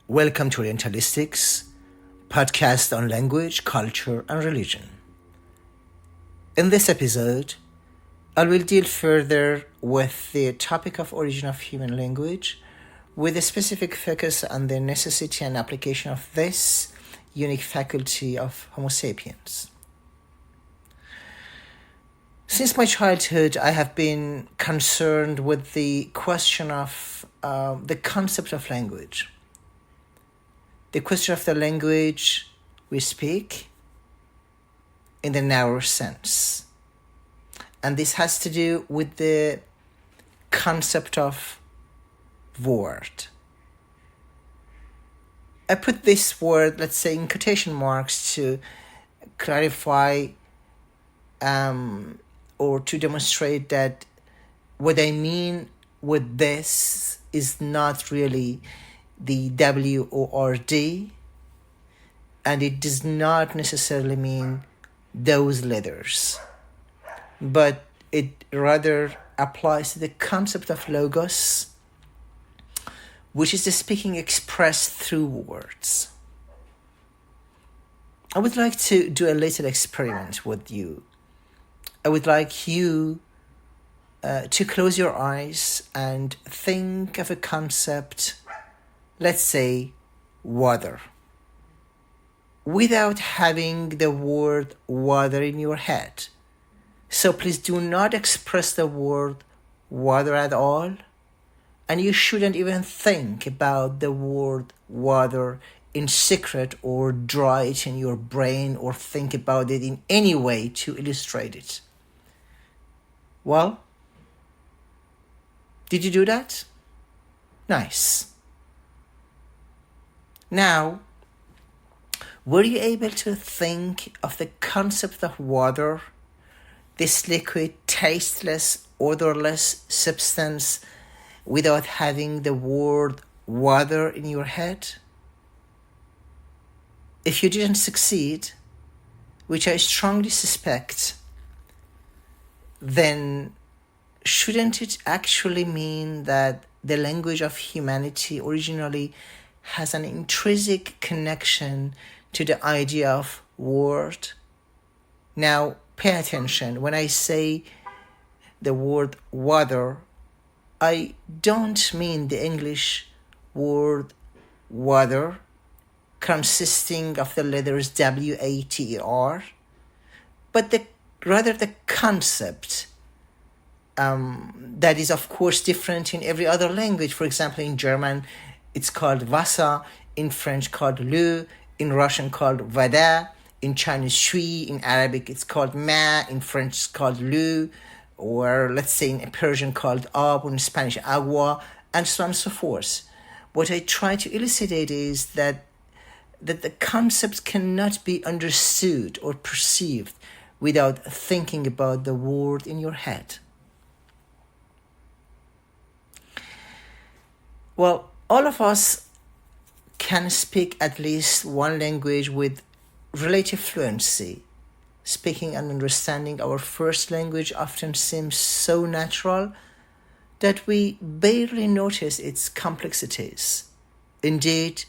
Welcome to Orientalistics, podcast on language, culture, and religion. In this episode, I will deal further with the topic of origin of human language, with a specific focus on the necessity and application of this unique faculty of Homo sapiens. Since my childhood, I have been concerned with the question of the concept of language. The question of the language we speak in the narrow sense. And this has to do with the concept of word. I put this word, let's say, in quotation marks to clarify or to demonstrate that what I mean with this is not really the W-O-R-D, and it does not necessarily mean those letters, but it rather applies to the concept of logos, which is the speaking expressed through words. I would like to do a little experiment with you. I would like you to close your eyes and think of a concept, let's say, water, without having the word water in your head. So please do not express the word water at all, and you shouldn't even think about the word water in secret or draw it in your brain or think about it in any way to illustrate it. Well, did you do that? Nice. Now, were you able to think of the concept of water, this liquid, tasteless, odorless substance, without having the word water in your head? If you didn't succeed, which I strongly suspect, then shouldn't it actually mean that the language of humanity originally has an intrinsic connection to the idea of word? Now, pay attention. When I say the word water, I don't mean the English word water, consisting of the letters W-A-T-E-R, but rather the concept that is, of course, different in every other language. For example, in German, it's called Wasser, in French called l'eau, in Russian called voda, in Chinese shui, in Arabic it's called ma, in French it's called l'eau, or let's say in Persian called ab, or in Spanish agua, and so on and so forth. What I try to elucidate is that the concept cannot be understood or perceived without thinking about the word in your head. Well, all of us can speak at least one language with relative fluency. Speaking and understanding our first language often seems so natural that we barely notice its complexities. Indeed,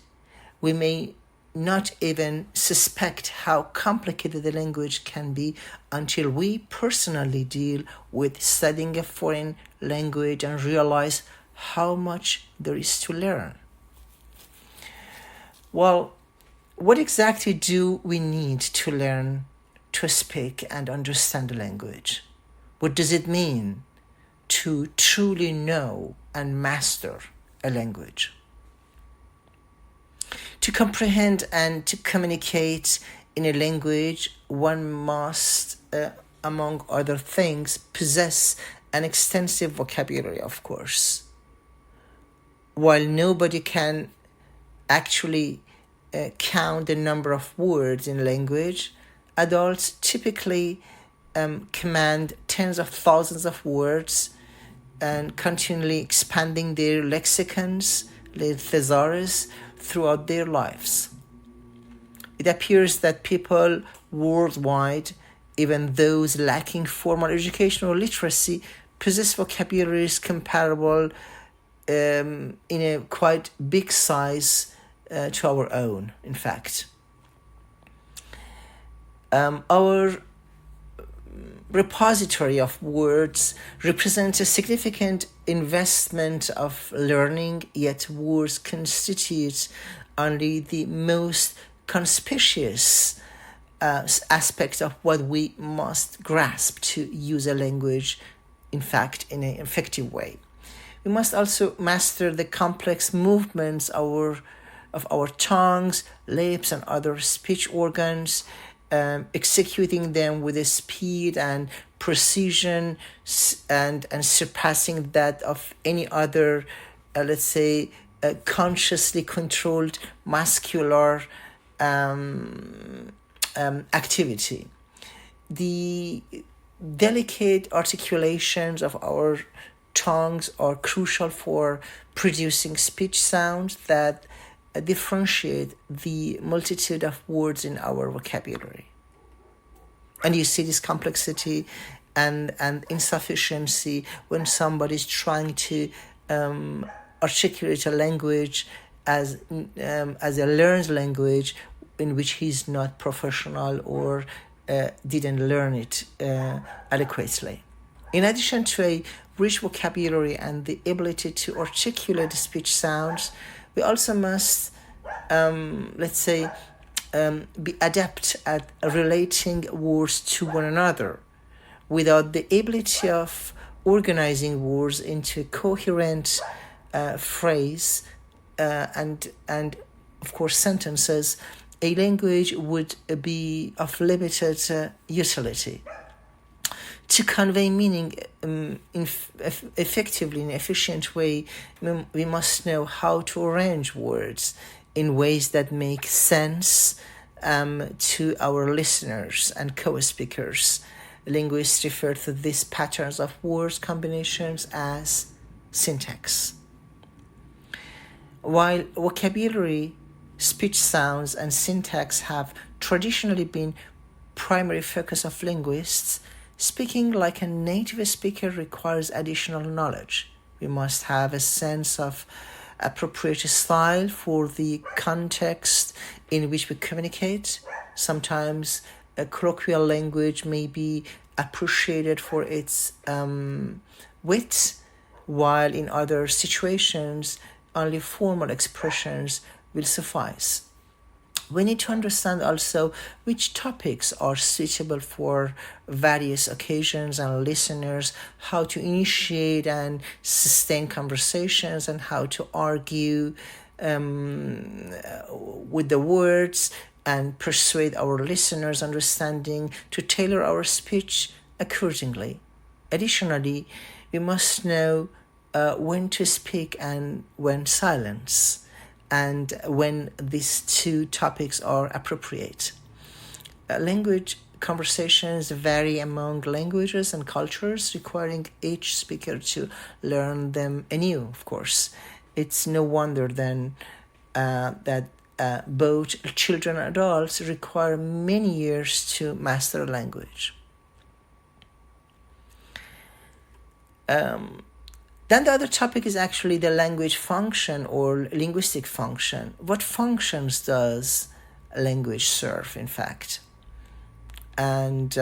we may not even suspect how complicated the language can be until we personally deal with studying a foreign language and realize how much there is to learn. Well, what exactly do we need to learn to speak and understand the language? What does it mean to truly know and master a language? To comprehend and to communicate in a language, one must, among other things, possess an extensive vocabulary, of course. While nobody can actually count the number of words in language, adults typically command tens of thousands of words and continually expanding their lexicons, their thesaurus, throughout their lives. It appears that people worldwide, even those lacking formal education or literacy, possess vocabularies comparable in a quite big size to our own, in fact. Our repository of words represents a significant investment of learning, yet words constitute only the most conspicuous aspect of what we must grasp to use a language, in fact, in an effective way. We must also master the complex movements of our tongues, lips, and other speech organs, executing them with a speed and precision and surpassing that of any other, let's say, consciously controlled muscular activity. The delicate articulations of our tongues are crucial for producing speech sounds that differentiate the multitude of words in our vocabulary. And you see this complexity and insufficiency when somebody is trying to articulate a language as a learned language in which he's not professional or didn't learn it adequately. In addition to a rich vocabulary and the ability to articulate speech sounds, we also must, be adept at relating words to one another. Without the ability of organizing words into a coherent phrase and of course sentences, a language would be of limited utility. To convey meaning effectively in an efficient way, we must know how to arrange words in ways that make sense to our listeners and co-speakers. Linguists refer to these patterns of words combinations as syntax. While vocabulary, speech sounds, and syntax have traditionally been primary focus of linguists, speaking like a native speaker requires additional knowledge. We must have a sense of appropriate style for the context in which we communicate. Sometimes a colloquial language may be appreciated for its wit, while in other situations only formal expressions will suffice. We need to understand also which topics are suitable for various occasions and listeners, how to initiate and sustain conversations, and how to argue with the words and persuade our listeners' understanding to tailor our speech accordingly. Additionally, we must know when to speak and when silence, and when these two topics are appropriate. Language conversations vary among languages and cultures, requiring each speaker to learn them anew, of course. It's no wonder then that both children and adults require many years to master a language. Then the other topic is actually the language function or linguistic function. What functions does language serve, in fact? And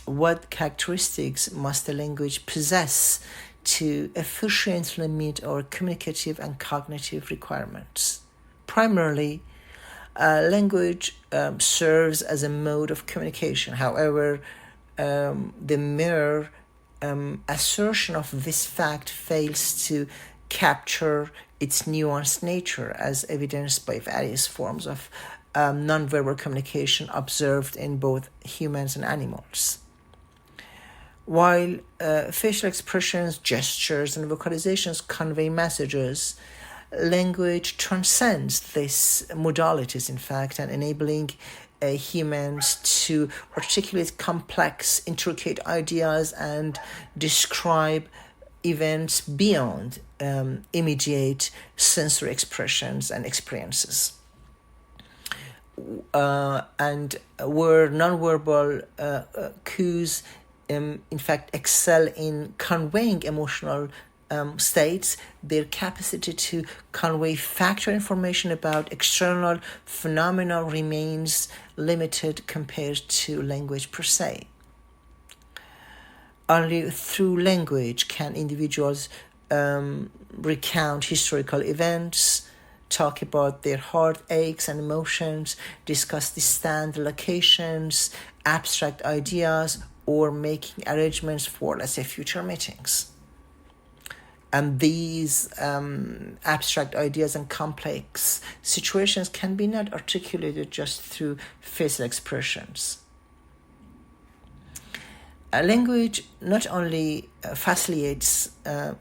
what characteristics must a language possess to efficiently meet our communicative and cognitive requirements? Primarily, language serves as a mode of communication. However, the mere assertion of this fact fails to capture its nuanced nature, as evidenced by various forms of nonverbal communication observed in both humans and animals. While facial expressions, gestures, and vocalizations convey messages, language transcends these modalities, in fact, and enabling humans to articulate complex, intricate ideas and describe events beyond immediate sensory expressions and experiences. And where nonverbal cues, in fact, excel in conveying emotional states their capacity to convey factual information about external phenomena remains limited compared to language per se. Only through language can individuals recount historical events, talk about their heartaches and emotions, discuss distant locations, abstract ideas, or making arrangements for, let's say, future meetings. And these abstract ideas and complex situations can be not articulated just through facial expressions. Language not only facilitates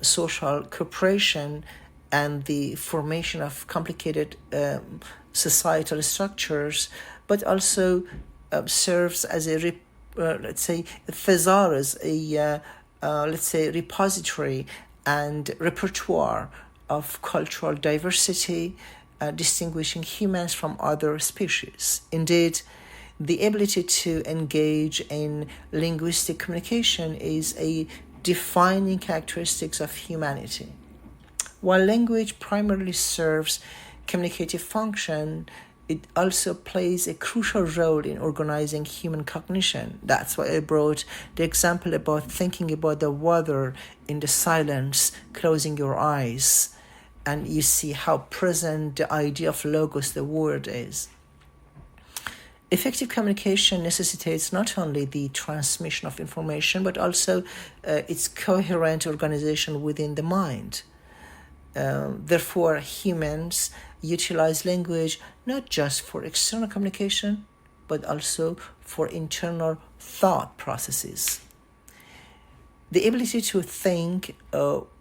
social cooperation and the formation of complicated societal structures, but also serves as a let's say thesaurus, let's say repository and repertoire of cultural diversity, distinguishing humans from other species. Indeed, the ability to engage in linguistic communication is a defining characteristic of humanity. While language primarily serves communicative function, it also plays a crucial role in organizing human cognition. That's why I brought the example about thinking about the weather in the silence, closing your eyes, and you see how present the idea of logos, the word, is. Effective communication necessitates not only the transmission of information, but also its coherent organization within the mind. Therefore, humans utilize language not just for external communication, but also for internal thought processes. The ability to think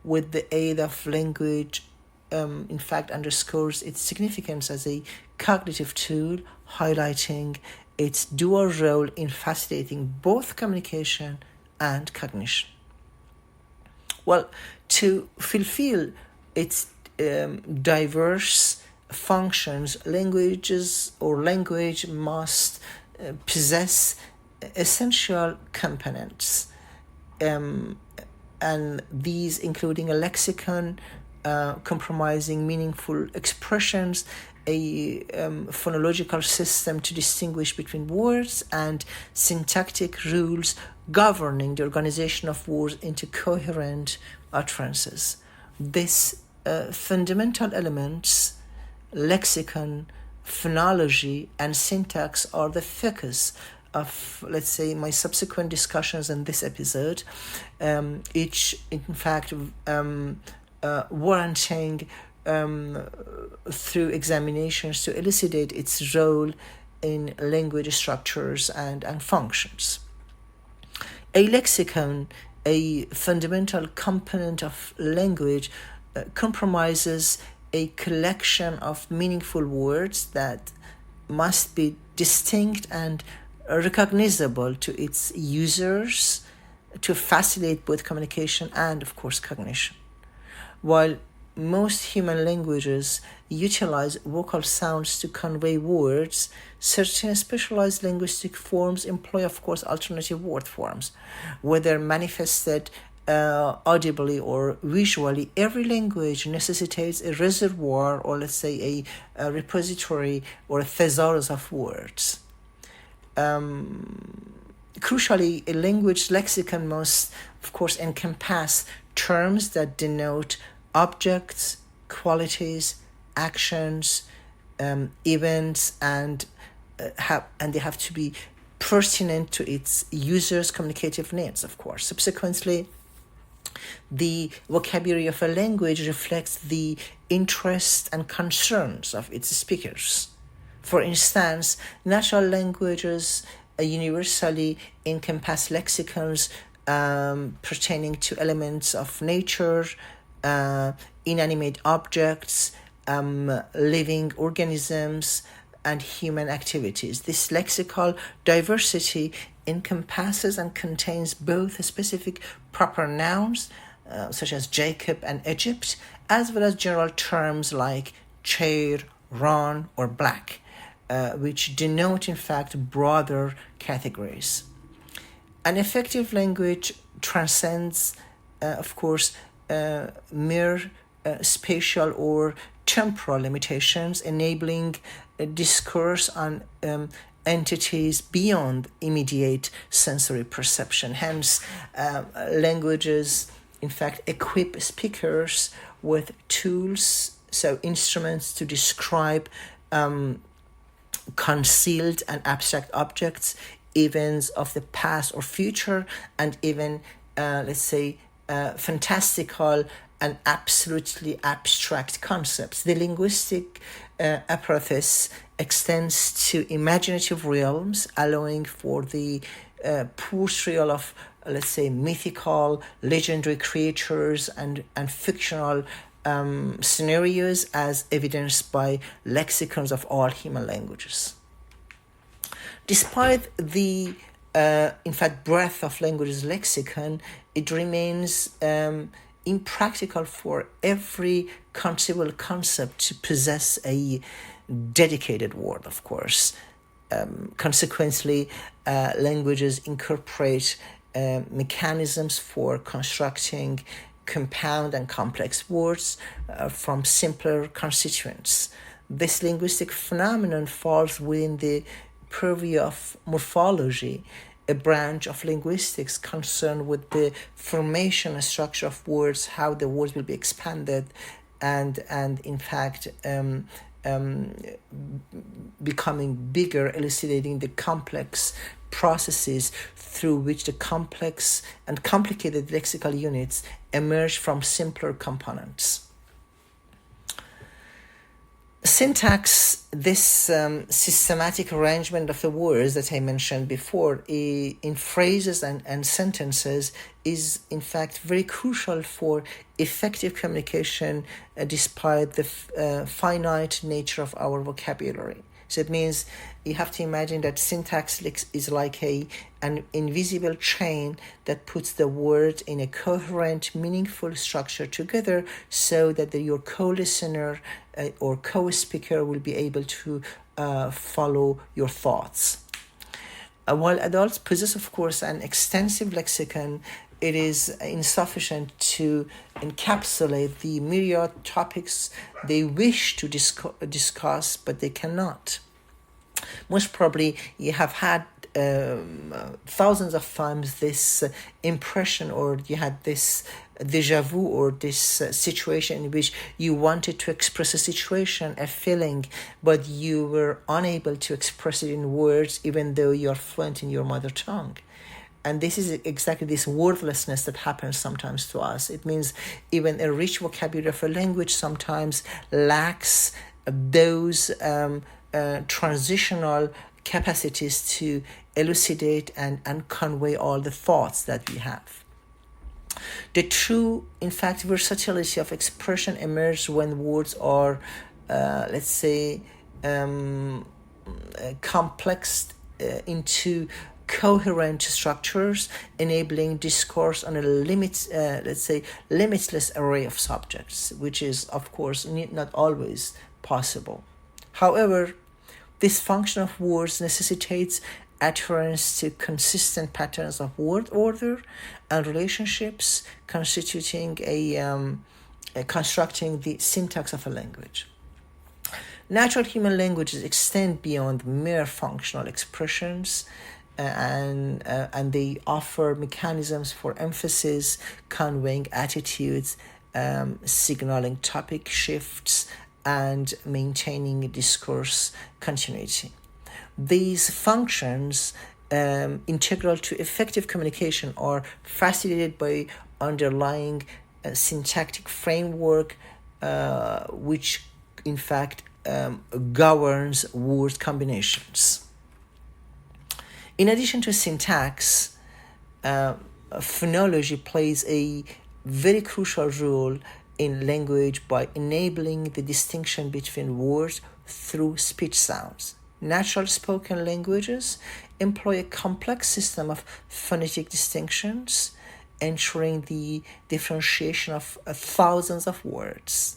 with the aid of language, in fact, underscores its significance as a cognitive tool, highlighting its dual role in facilitating both communication and cognition. Well, to fulfill its diverse functions, language must possess essential components, and these including a lexicon comprising meaningful expressions, a phonological system to distinguish between words, and syntactic rules governing the organization of words into coherent utterances. These fundamental elements, lexicon, phonology, and syntax, are the focus of, let's say, my subsequent discussions in this episode, each, in fact, warranting through examinations to elucidate its role in language structures and functions. A lexicon, a fundamental component of language, comprises a collection of meaningful words that must be distinct and recognizable to its users to facilitate both communication and, of course, cognition. While most human languages utilize vocal sounds to convey words, certain specialized linguistic forms employ, of course, alternative word forms. Whether manifested audibly or visually, every language necessitates a reservoir, or let's say a repository or a thesaurus of words. Crucially, a language lexicon must, of course, encompass terms that denote objects, qualities, actions, events, and they have to be pertinent to its users' communicative needs, of course. Subsequently, the vocabulary of a language reflects the interests and concerns of its speakers. For instance, natural languages universally encompass lexicons pertaining to elements of nature, inanimate objects, living organisms, and human activities. This lexical diversity encompasses and contains both specific proper nouns, such as Jacob and Egypt, as well as general terms like chair, run, or black, which denote, in fact, broader categories. An effective language transcends, of course, mere spatial or temporal limitations, enabling discourse on entities beyond immediate sensory perception. Hence, languages, in fact, equip speakers with tools, so instruments to describe concealed and abstract objects, events of the past or future, and even, let's say, fantastical and absolutely abstract concepts. The linguistic apparatus extends to imaginative realms, allowing for the portrayal of, let's say, mythical, legendary creatures and fictional scenarios, as evidenced by lexicons of all human languages. Despite the, in fact, breadth of languages lexicon, it remains impractical for every conceivable concept to possess a dedicated word, of course. Consequently, languages incorporate mechanisms for constructing compound and complex words from simpler constituents. This linguistic phenomenon falls within the purview of morphology, a branch of linguistics concerned with the formation and structure of words, how the words will be expanded, and in fact becoming bigger, elucidating the complex processes through which the complex and complicated lexical units emerge from simpler components. Syntax, this systematic arrangement of the words that I mentioned before in phrases and sentences, is in fact very crucial for effective communication despite the finite nature of our vocabulary. So it means you have to imagine that syntax is like an invisible chain that puts the word in a coherent, meaningful structure together, so that your co-listener or co-speaker will be able to follow your thoughts. While adults possess, of course, an extensive lexicon, it is insufficient to encapsulate the myriad topics they wish to discuss, but they cannot. Most probably, you have had thousands of times this impression, or you had this deja vu, or this situation in which you wanted to express a situation, a feeling, but you were unable to express it in words, even though you're fluent in your mother tongue. And this is exactly this wordlessness that happens sometimes to us. It means even a rich vocabulary of a language sometimes lacks those transitional capacities to elucidate and convey all the thoughts that we have. The true, in fact, versatility of expression emerges when words are, let's say, complexed into coherent structures, enabling discourse on a limitless array of subjects, which is, of course, not always possible. However, this function of words necessitates adherence to consistent patterns of word order and relationships, constituting constructing the syntax of a language. Natural human languages extend beyond mere functional expressions, and they offer mechanisms for emphasis, conveying attitudes, signaling topic shifts, and maintaining discourse continuity. These functions, integral to effective communication, are facilitated by underlying syntactic framework, which in fact governs word combinations. In addition to syntax, phonology plays a very crucial role in language by enabling the distinction between words through speech sounds. Natural spoken languages employ a complex system of phonetic distinctions, ensuring the differentiation of thousands of words.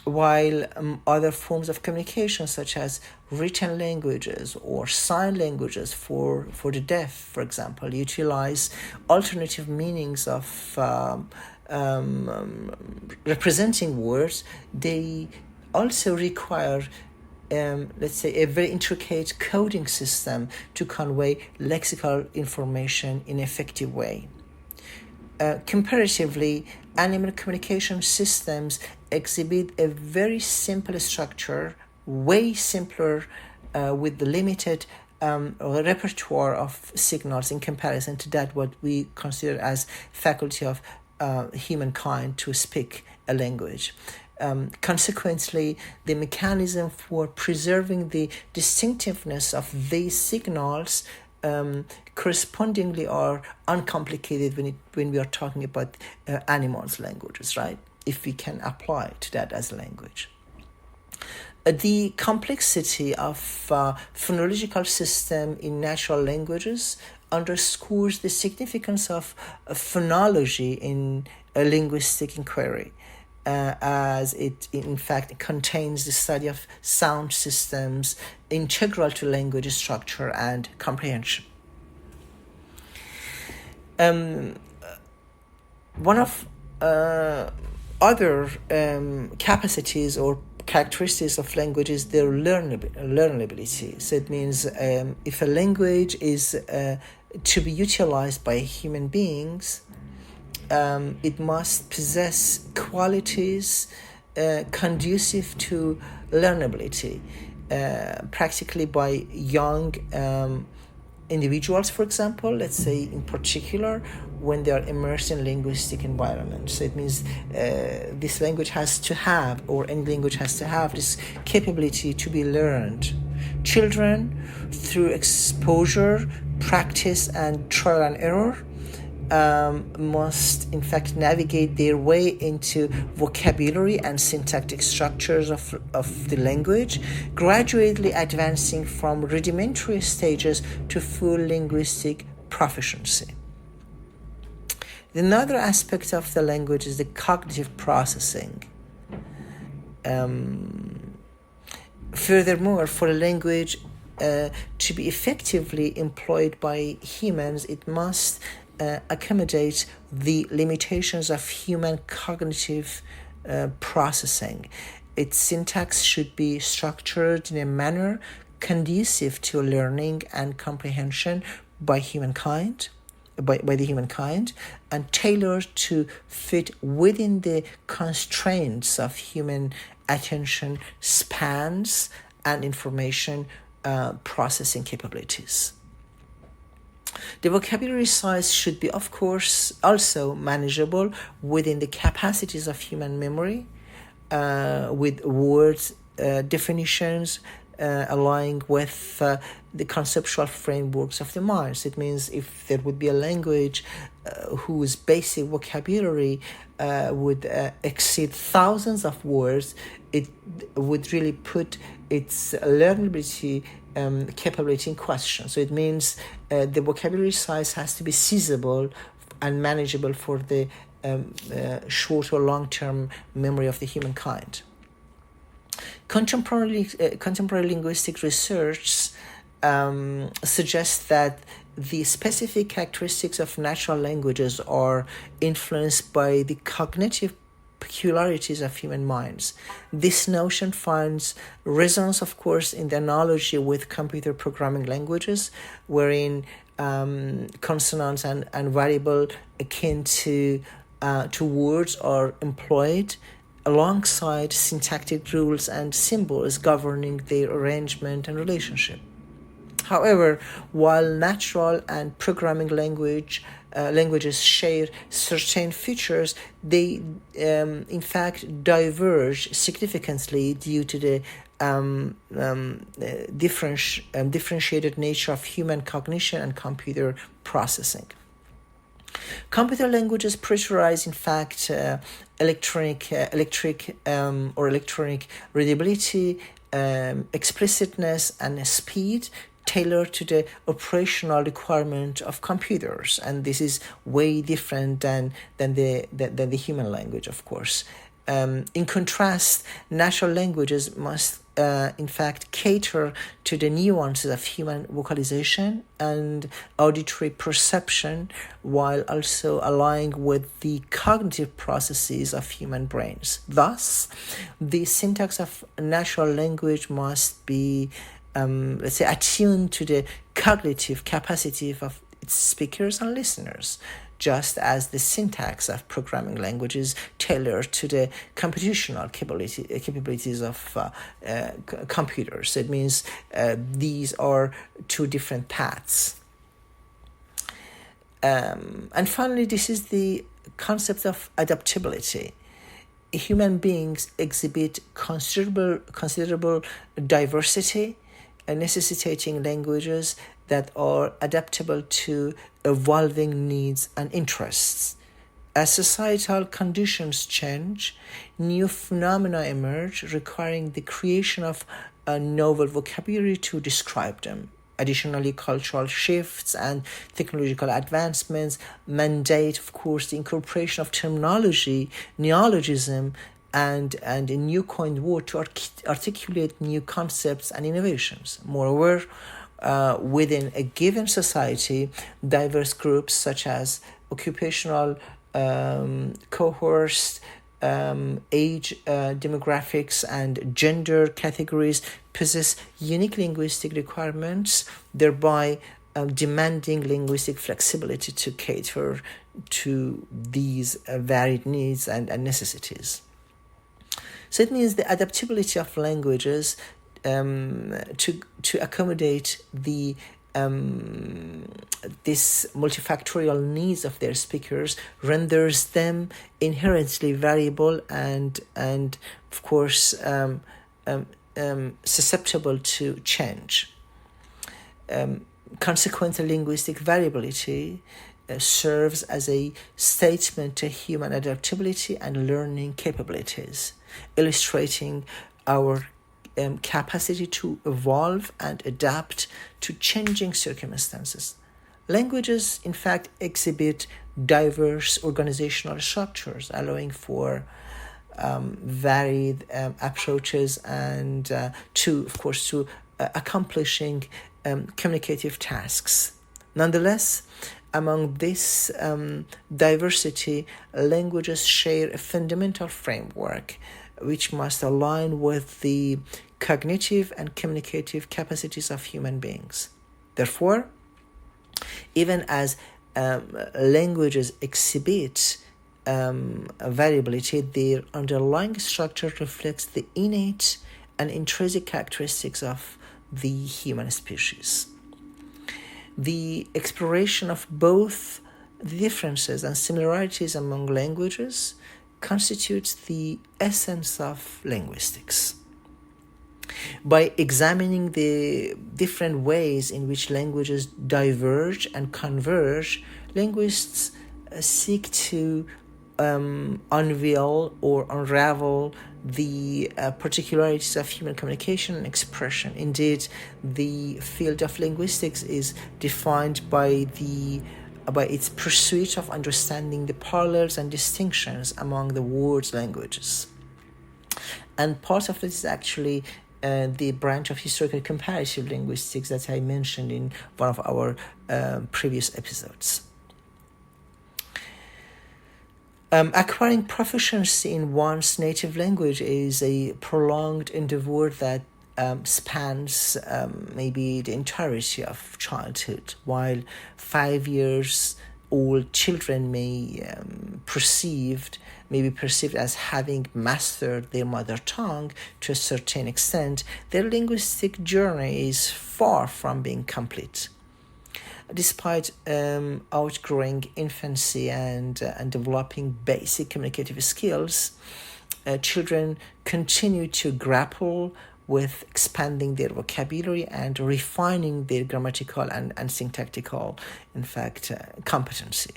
While other forms of communication, such as written languages or sign languages for the deaf, for example, utilize alternative meanings of representing words, they also require let's say a very intricate coding system to convey lexical information in an effective way. Comparatively, animal communication systems exhibit a very simple structure, way simpler with the limited repertoire of signals in comparison to that what we consider as faculty of humankind to speak a language. Consequently, the mechanism for preserving the distinctiveness of these signals correspondingly are uncomplicated when we are talking about animals' languages, right? If we can apply to that as a language. The complexity of phonological system in natural languages underscores the significance of phonology in a linguistic inquiry, as it in fact contains the study of sound systems integral to language structure and comprehension. One of other capacities or characteristics of language is their learnability. So it means if a language is to be utilized by human beings, it must possess qualities conducive to learnability, practically by young individuals, for example, let's say in particular, when they are immersed in linguistic environment. So it means this language has to have, or any language has to have, this capability to be learned. Children, through exposure, practice, and trial and error, must in fact navigate their way into vocabulary and syntactic structures of the language, gradually advancing from rudimentary stages to full linguistic proficiency. Another aspect of the language is the cognitive processing. Furthermore, for a language to be effectively employed by humans, it must accommodate the limitations of human cognitive processing. Its syntax should be structured in a manner conducive to learning and comprehension by humankind, by the humankind, and tailored to fit within the constraints of human attention spans and information processing capabilities. The vocabulary size should be, of course, also manageable within the capacities of human memory, with words definitions aligning with the conceptual frameworks of the mind. So it means if there would be a language whose basic vocabulary would exceed thousands of words, it would really put its learnability capability in question. So it means the vocabulary size has to be seizable and manageable for the short or long-term memory of the humankind. Contemporary linguistic research suggests that the specific characteristics of natural languages are influenced by the cognitive peculiarities of human minds. This notion finds resonance, of course, in the analogy with computer programming languages, wherein consonants and variable akin to words are employed alongside syntactic rules and symbols governing their arrangement and relationship. However, while natural and programming languages share certain features, they in fact diverge significantly due to the differentiated nature of human cognition and computer processing. Computer languages prioritize, in fact, electronic readability, explicitness, and speed, tailored to the operational requirement of computers, and this is way different than the human language, of course. In contrast, natural languages must, in fact, cater to the nuances of human vocalization and auditory perception, while also aligning with the cognitive processes of human brains. Thus, the syntax of natural language must be, let's say, attuned to the cognitive capacity of its speakers and listeners, just as the syntax of programming languages tailored to the computational capabilities of computers. So it means these are two different paths. And finally, this is the concept of adaptability. Human beings exhibit considerable diversity, necessitating languages that are adaptable to evolving needs and interests. As societal conditions change, new phenomena emerge requiring the creation of a novel vocabulary to describe them. Additionally, cultural shifts and technological advancements mandate, of course, the incorporation of terminology, neologism, and a new coined word to articulate new concepts and innovations. Moreover, within a given society, diverse groups such as occupational cohorts, age demographics, and gender categories possess unique linguistic requirements, thereby demanding linguistic flexibility to cater to these varied needs and necessities. So it means the adaptability of languages to accommodate the this multifactorial needs of their speakers renders them inherently variable and of course susceptible to change. Consequently, linguistic variability serves as a statement to human adaptability and learning capabilities, illustrating our capacity to evolve and adapt to changing circumstances. Languages, in fact, exhibit diverse organizational structures, allowing for varied approaches and to accomplishing communicative tasks. Nonetheless, among this diversity, languages share a fundamental framework which must align with the cognitive and communicative capacities of human beings. Therefore, even as languages exhibit variability, their underlying structure reflects the innate and intrinsic characteristics of the human species. The exploration of both the differences and similarities among languages constitutes the essence of linguistics. By examining the different ways in which languages diverge and converge, linguists seek to unveil or unravel the particularities of human communication and expression. Indeed, the field of linguistics is defined by its pursuit of understanding the parallels and distinctions among the world's languages. And part of it is actually the branch of historical comparative linguistics that I mentioned in one of our previous episodes. Acquiring proficiency in one's native language is a prolonged endeavor that spans maybe the entirety of childhood, while 5 years old children may be perceived as having mastered their mother tongue to a certain extent. Their linguistic journey is far from being complete. Despite outgrowing infancy and developing basic communicative skills, children continue to grapple with expanding their vocabulary and refining their grammatical and syntactical, in fact, competency.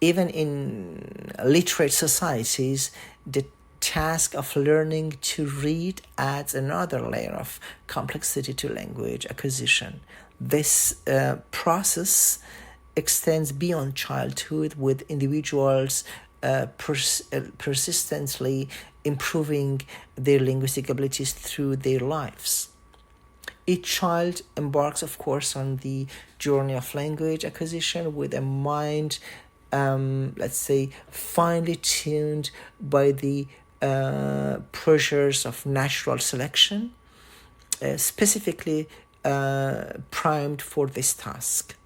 Even in literate societies, the task of learning to read adds another layer of complexity to language acquisition. This process extends beyond childhood, with individuals persistently improving their linguistic abilities through their lives. Each child embarks, of course, on the journey of language acquisition with a mind, let's say, finely tuned by the pressures of natural selection, specifically primed for this task.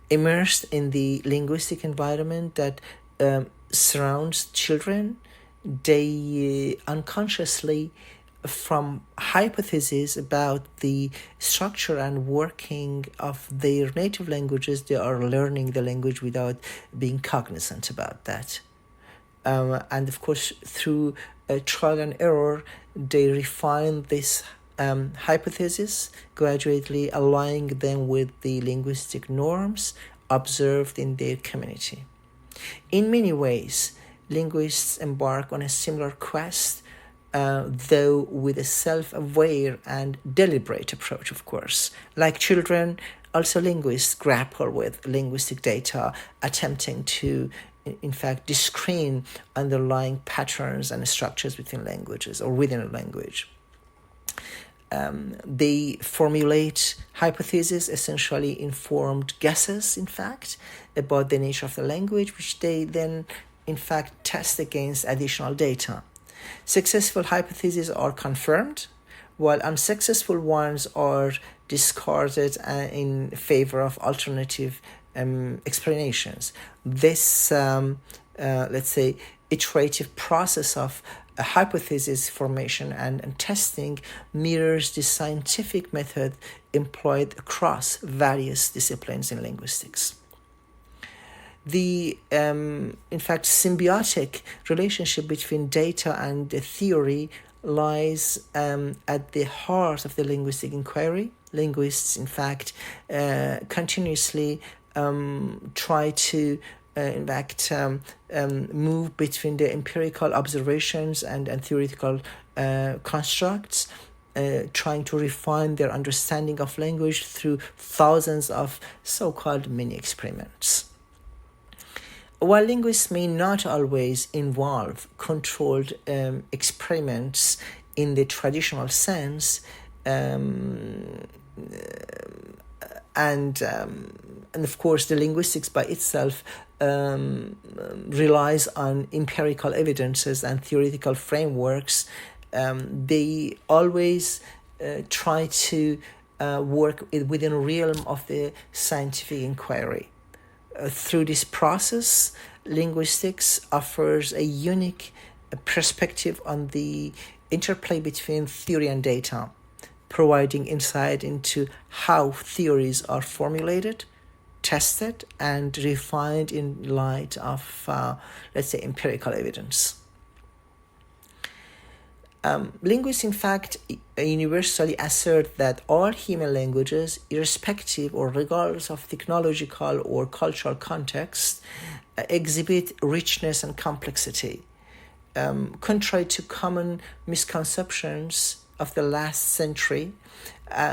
Immersed in the linguistic environment that surrounds children, they unconsciously from hypotheses about the structure and working of their native languages, they are learning the language without being cognizant about that. And of course, through trial and error, they refine this hypothesis, gradually aligning them with the linguistic norms observed in their community. In many ways, linguists embark on a similar quest, though with a self-aware and deliberate approach, of course. Like children, also linguists grapple with linguistic data, attempting to, in fact, discern underlying patterns and structures between languages or within a language. They formulate hypotheses, essentially informed guesses, in fact, about the nature of the language, which they then, in fact, test against additional data. Successful hypotheses are confirmed, while unsuccessful ones are discarded in favor of alternative explanations. This, let's say, iterative process of hypothesis formation and testing mirrors the scientific method employed across various disciplines in linguistics. The, in fact, symbiotic relationship between data and the theory lies at the heart of the linguistic inquiry. Linguists, in fact, continuously try to, in fact, move between the empirical observations and theoretical constructs, trying to refine their understanding of language through thousands of so-called mini experiments. While linguists may not always involve controlled experiments in the traditional sense, and of course the linguistics by itself relies on empirical evidences and theoretical frameworks, they always try to work within a realm of the scientific inquiry. Through this process, linguistics offers a unique perspective on the interplay between theory and data, providing insight into how theories are formulated, tested, and refined in light of, let's say, empirical evidence. Linguists, in fact, universally assert that all human languages, irrespective or regardless of technological or cultural context, exhibit richness and complexity. Contrary to common misconceptions of the last century,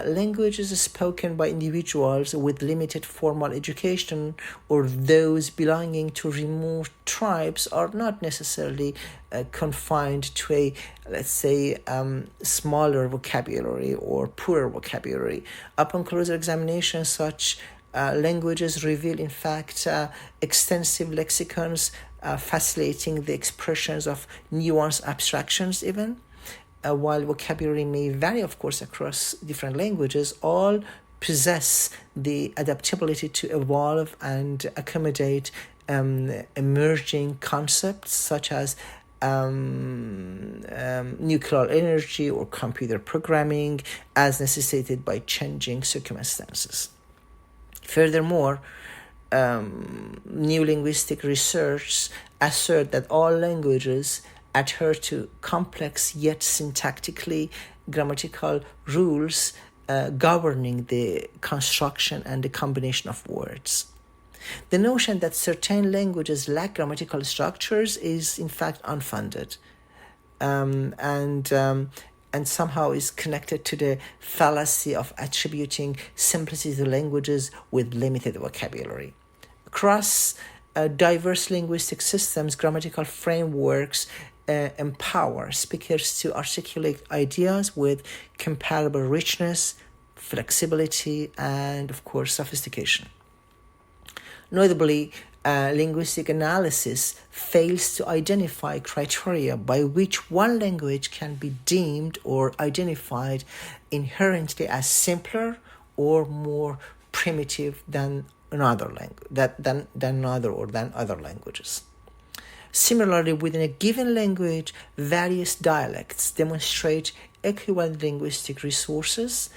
languages spoken by individuals with limited formal education or those belonging to remote tribes are not necessarily confined to a, let's say, smaller vocabulary or poorer vocabulary. Upon closer examination, such languages reveal, in fact, extensive lexicons facilitating the expressions of nuanced abstractions even. While vocabulary may vary, of course, across different languages, all possess the adaptability to evolve and accommodate emerging concepts such as nuclear energy or computer programming as necessitated by changing circumstances. Furthermore, new linguistic research assert that all languages adhere to complex yet syntactically grammatical rules governing the construction and the combination of words. The notion that certain languages lack grammatical structures is in fact unfounded, and somehow is connected to the fallacy of attributing simplicity to languages with limited vocabulary. Across Diverse linguistic systems, grammatical frameworks empower speakers to articulate ideas with comparable richness, flexibility, and of course, sophistication. Notably, linguistic analysis fails to identify criteria by which one language can be deemed or identified inherently as simpler or more primitive than another other languages. Similarly, within a given language, various dialects demonstrate equivalent linguistic resources,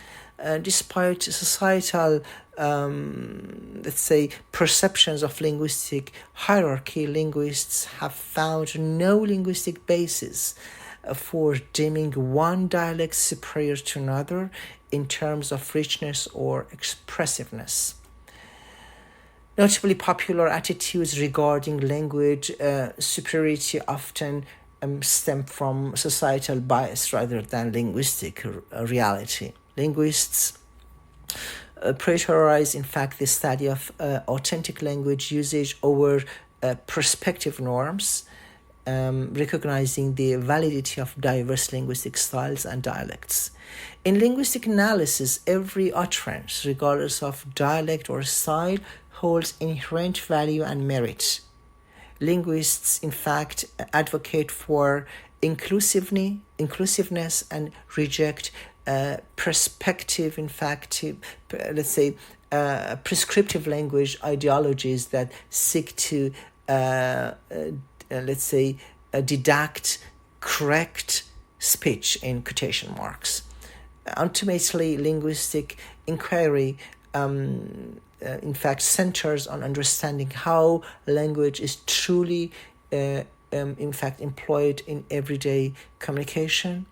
despite societal, perceptions of linguistic hierarchy. Linguists have found no linguistic basis for deeming one dialect superior to another in terms of richness or expressiveness. Notably, popular attitudes regarding language superiority often stem from societal bias rather than linguistic reality. Linguists prioritize, in fact, the study of authentic language usage over perspective norms, recognizing the validity of diverse linguistic styles and dialects. In linguistic analysis, every utterance, regardless of dialect or style, holds inherent value and merit. Linguists, in fact, advocate for inclusiveness and reject prescriptive language ideologies that seek to, deduct correct speech in quotation marks. Ultimately, linguistic inquiry in fact centers on understanding how language is truly employed in everyday communication,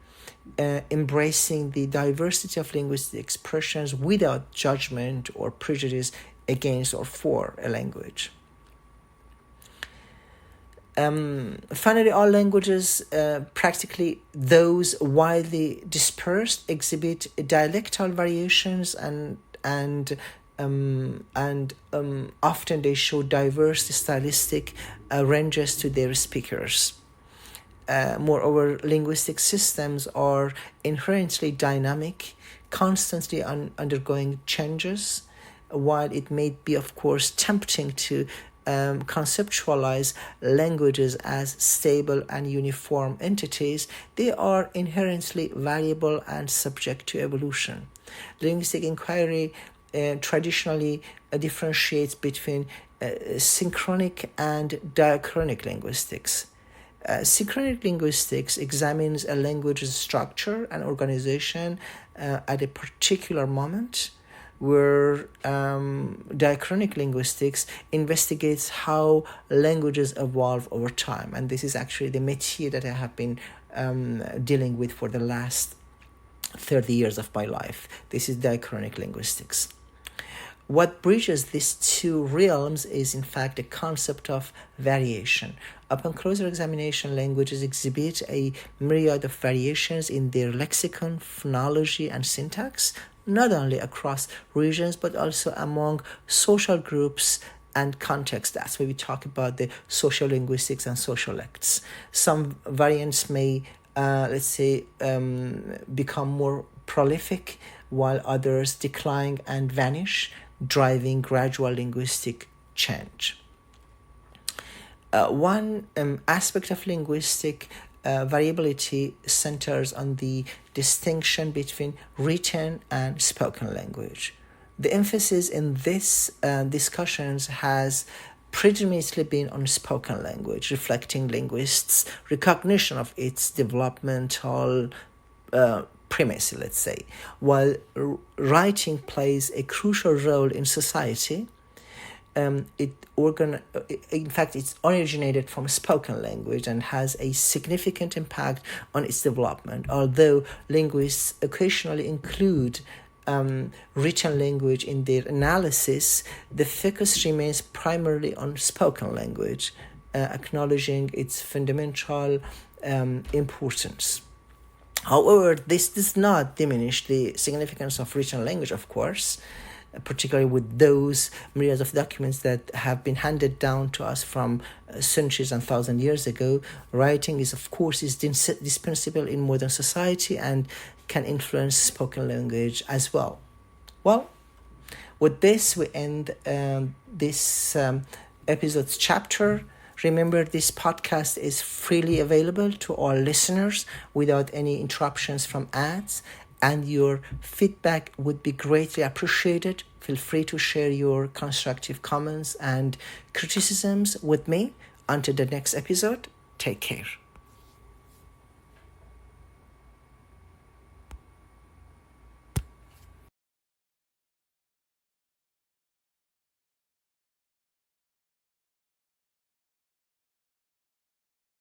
embracing the diversity of linguistic expressions without judgment or prejudice against or for a language. Finally, all languages, practically those widely dispersed, exhibit dialectal variations and often they show diverse stylistic ranges to their speakers. Moreover, linguistic systems are inherently dynamic, constantly undergoing changes. While it may be, of course, tempting to conceptualize languages as stable and uniform entities, they are inherently variable and subject to evolution. Linguistic inquiry traditionally differentiates between synchronic and diachronic linguistics. Synchronic linguistics examines a language's structure and organization at a particular moment, where diachronic linguistics investigates how languages evolve over time. And this is actually the métier that I have been dealing with for the last 30 years of my life. This is diachronic linguistics. What bridges these two realms is, in fact, the concept of variation. Upon closer examination, languages exhibit a myriad of variations in their lexicon, phonology, and syntax, not only across regions, but also among social groups and contexts. That's why we talk about the social linguistics and sociolects. Some variants may, become more prolific, while others decline and vanish, driving gradual linguistic change. One aspect of linguistic variability centers on the distinction between written and spoken language. The emphasis in this discussions has predominantly been on spoken language, reflecting linguists' recognition of its developmental premise, let's say. While writing plays a crucial role in society, it's originated from spoken language and has a significant impact on its development. Although linguists occasionally include written language in their analysis, the focus remains primarily on spoken language, acknowledging its fundamental importance. However, this does not diminish the significance of written language, of course. particularly with those myriads of documents that have been handed down to us from centuries and thousand years ago. Writing is, of course, is dispensable in modern society and can influence spoken language as well. Well, with this, we end this episode's chapter. Remember, this podcast is freely available to all listeners without any interruptions from ads, and your feedback would be greatly appreciated. Feel free to share your constructive comments and criticisms with me. Until the next episode, take care.